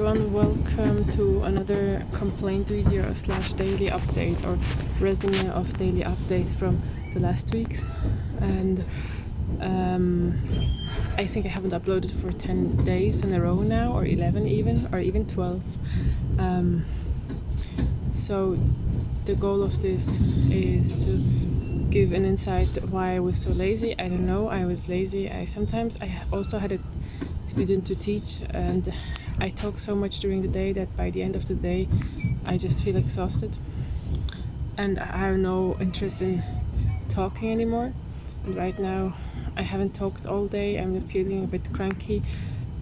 everyone, welcome to another complaint video slash daily update or resume of daily updates from the last weeks. And I think I haven't uploaded for 10 days in a row now, or 11 even, or even 12. So the goal of this is to give an insight why I was so lazy. I don't know, I was lazy. I also had a student to teach, and I talk so much during the day that by the end of the day I just feel exhausted and I have no interest in talking anymore. And right now I haven't talked all day. I'm feeling a bit cranky,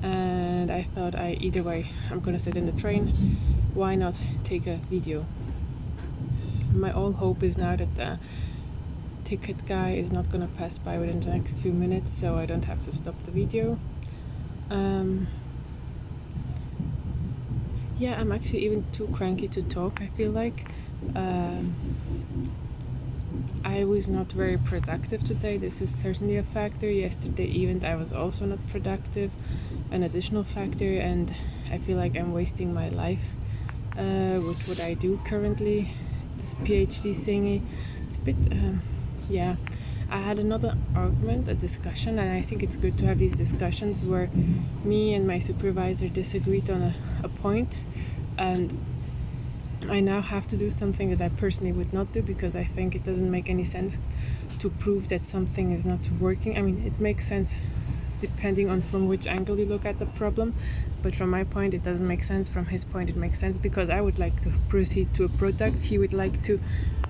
and I thought either way I'm gonna sit in the train, why not take a video. My all hope is now that the ticket guy is not gonna pass by within the next few minutes, so I don't have to stop the video. Yeah, I'm actually even too cranky to talk, I feel like. I was not very productive today. This is certainly a factor. Yesterday event I was also not productive, an additional factor, and I feel like I'm wasting my life with what I do currently, this PhD thingy. It's a bit yeah, I had another argument, a discussion, and I think it's good to have these discussions where me and my supervisor disagreed on a point, and I now have to do something that I personally would not do, because I think it doesn't make any sense to prove that something is not working. I mean, it makes sense depending on from which angle you look at the problem, but from my point it doesn't make sense. From his point it makes sense, because I would like to proceed to a product. He would like to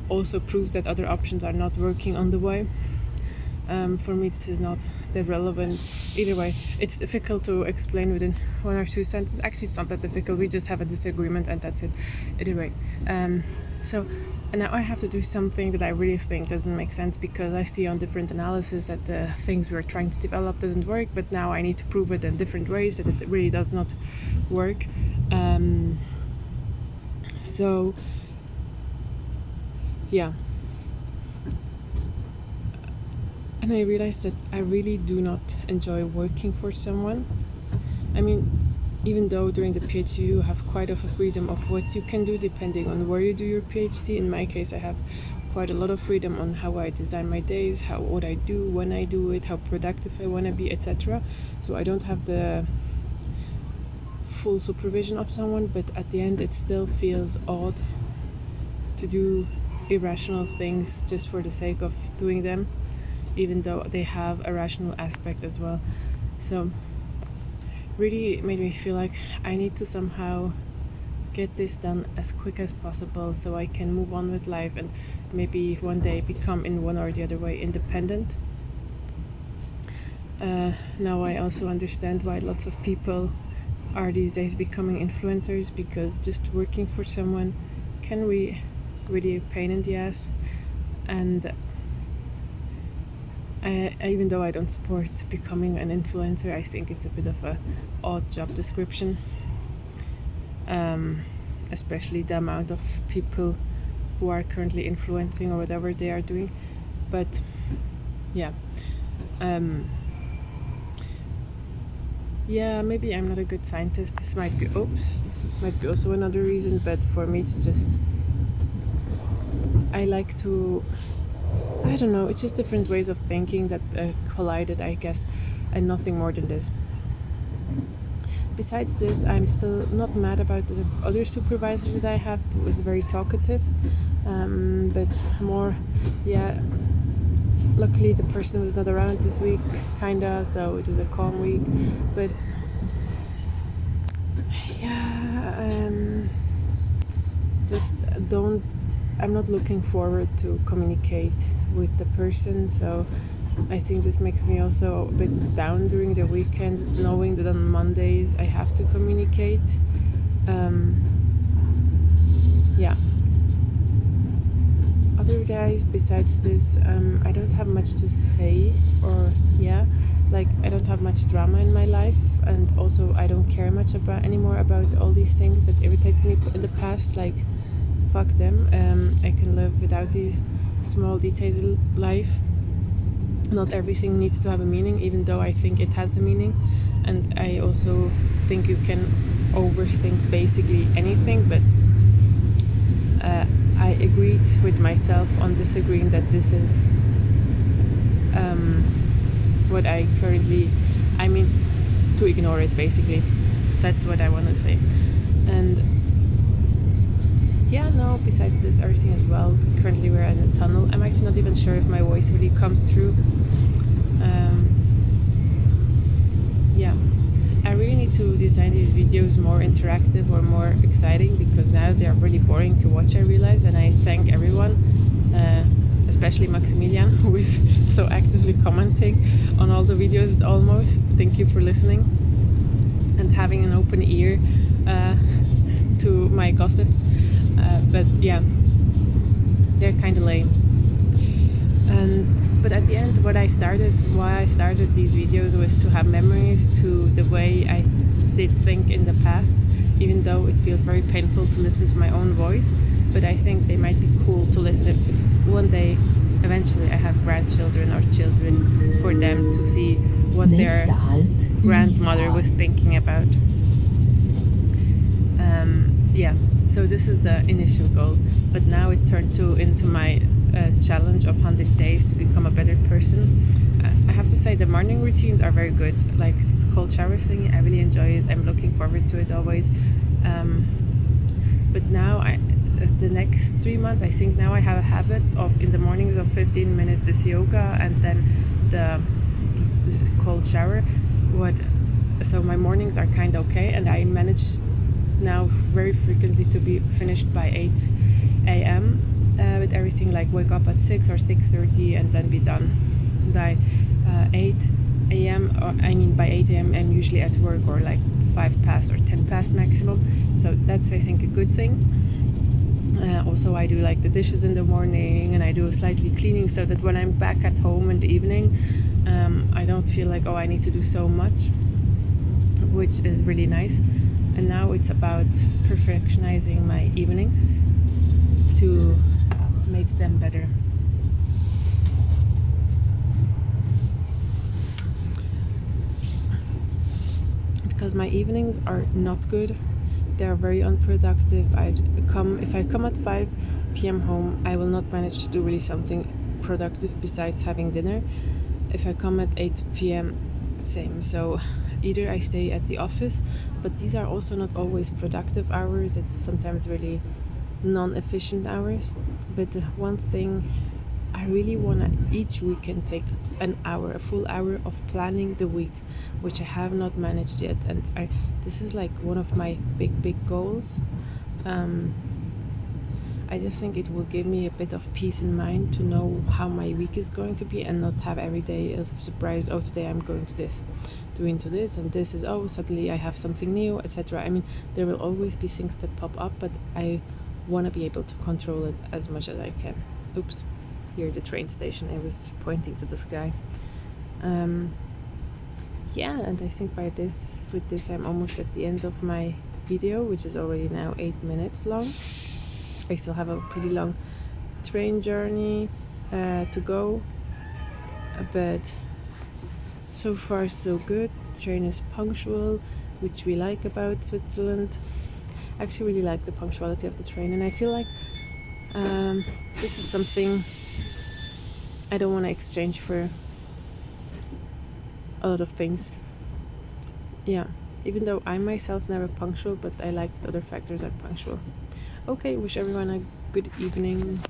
also prove that other options are not working on the way. For me this is not the relevant. Either way, it's difficult to explain within 1 or 2 sentences. Actually, it's not that difficult, we just have a disagreement and that's it. Either way, so now I have to do something that I really think doesn't make sense, because I see on different analysis that the things we're trying to develop doesn't work, but now I need to prove it in different ways that it really does not work. So yeah, and I realized that I really do not enjoy working for someone. I mean, even though during the PhD you have quite of a freedom of what you can do depending on where you do your PhD. In my case, I have quite a lot of freedom on how I design my days, what I do, when I do it, how productive I want to be, etc. So I don't have the full supervision of someone, but at the end it still feels odd to do irrational things just for the sake of doing them, even though they have a rational aspect as well. So really it made me feel like I need to somehow get this done as quick as possible so I can move on with life and maybe one day become in one or the other way independent. Now I also understand why lots of people are these days becoming influencers, because just working for someone can be really a pain in the ass. And even though I don't support becoming an influencer, I think it's a bit of a odd job description, especially the amount of people who are currently influencing or whatever they are doing. But yeah, yeah, maybe I'm not a good scientist. This might be also another reason, but for me it's just, I like to, I don't know, it's just different ways of thinking that collided, I guess, and nothing more than this. Besides this, I'm still not mad about the other supervisor that I have, who was very talkative, but more, yeah, luckily the person was not around this week, kinda, so it was a calm week. But yeah, just I'm not looking forward to communicate with the person, so I think this makes me also a bit down during the weekend, knowing that on Mondays I have to communicate. Yeah, otherwise besides this, I don't have much to say, or yeah, like I don't have much drama in my life, and also I don't care much anymore about all these things that irritated me in the past. Like, fuck them. I can live without these small details in life. Not everything needs to have a meaning, even though I think it has a meaning. And I also think you can overthink basically anything, but I agreed with myself on disagreeing that this is what I currently, I mean, to ignore it basically. That's what I want to say. And yeah, no, besides this, everything as well. Currently we're in a tunnel. I'm actually not even sure if my voice really comes through. Yeah, I really need to design these videos more interactive or more exciting, because now they are really boring to watch, I realize. And I thank everyone, especially Maximilian, who is so actively commenting on all the videos almost. Thank you for listening and having an open ear to my gossips. But yeah, they're kind of lame. But at the end, why I started these videos was to have memories to the way I did think in the past, even though it feels very painful to listen to my own voice. But I think they might be cool to listen if one day, eventually, I have grandchildren or children, for them to see what their grandmother was thinking about. Yeah, so this is the initial goal, but now it turned into my challenge of 100 days to become a better person. I have to say the morning routines are very good, like this cold shower thing. I really enjoy it. I'm looking forward to it always. But now the next 3 months, I think now I have a habit of in the mornings of 15 minutes this yoga and then the cold shower. So my mornings are kind of okay, and I manage now very frequently to be finished by 8 a.m. With everything, like wake up at 6 or 6:30 and then be done by 8 a.m. or I mean by 8 a.m. I'm usually at work, or like 5 past or 10 past maximum. So that's, I think, a good thing. Also, I do like the dishes in the morning, and I do slightly cleaning, so that when I'm back at home in the evening, I don't feel like, oh, I need to do so much, which is really nice. And now it's about perfectionizing my evenings to make them better. Because my evenings are not good. They are very unproductive. If I come at 5 p.m. home, I will not manage to do really something productive besides having dinner. If I come at 8 p.m., same. So either I stay at the office, but these are also not always productive hours. It's sometimes really non-efficient hours. But one thing I really want to each weekend take a full hour of planning the week, which I have not managed yet. And this is like one of my big goals. I just think it will give me a bit of peace in mind to know how my week is going to be, and not have every day a surprise. Oh, today I'm going to this, doing to this, and this is, oh, suddenly I have something new, etc. I mean, there will always be things that pop up, but I want to be able to control it as much as I can. Oops, here the train station. I was pointing to the sky. Yeah, and I think with this I'm almost at the end of my video, which is already now 8 minutes long. I still have a pretty long train journey to go, but so far so good. The train is punctual, which we like about Switzerland. I actually really like the punctuality of the train, and I feel like this is something I don't want to exchange for a lot of things. Yeah, even though I myself never punctual, but I like that other factors are punctual. Okay, wish everyone a good evening.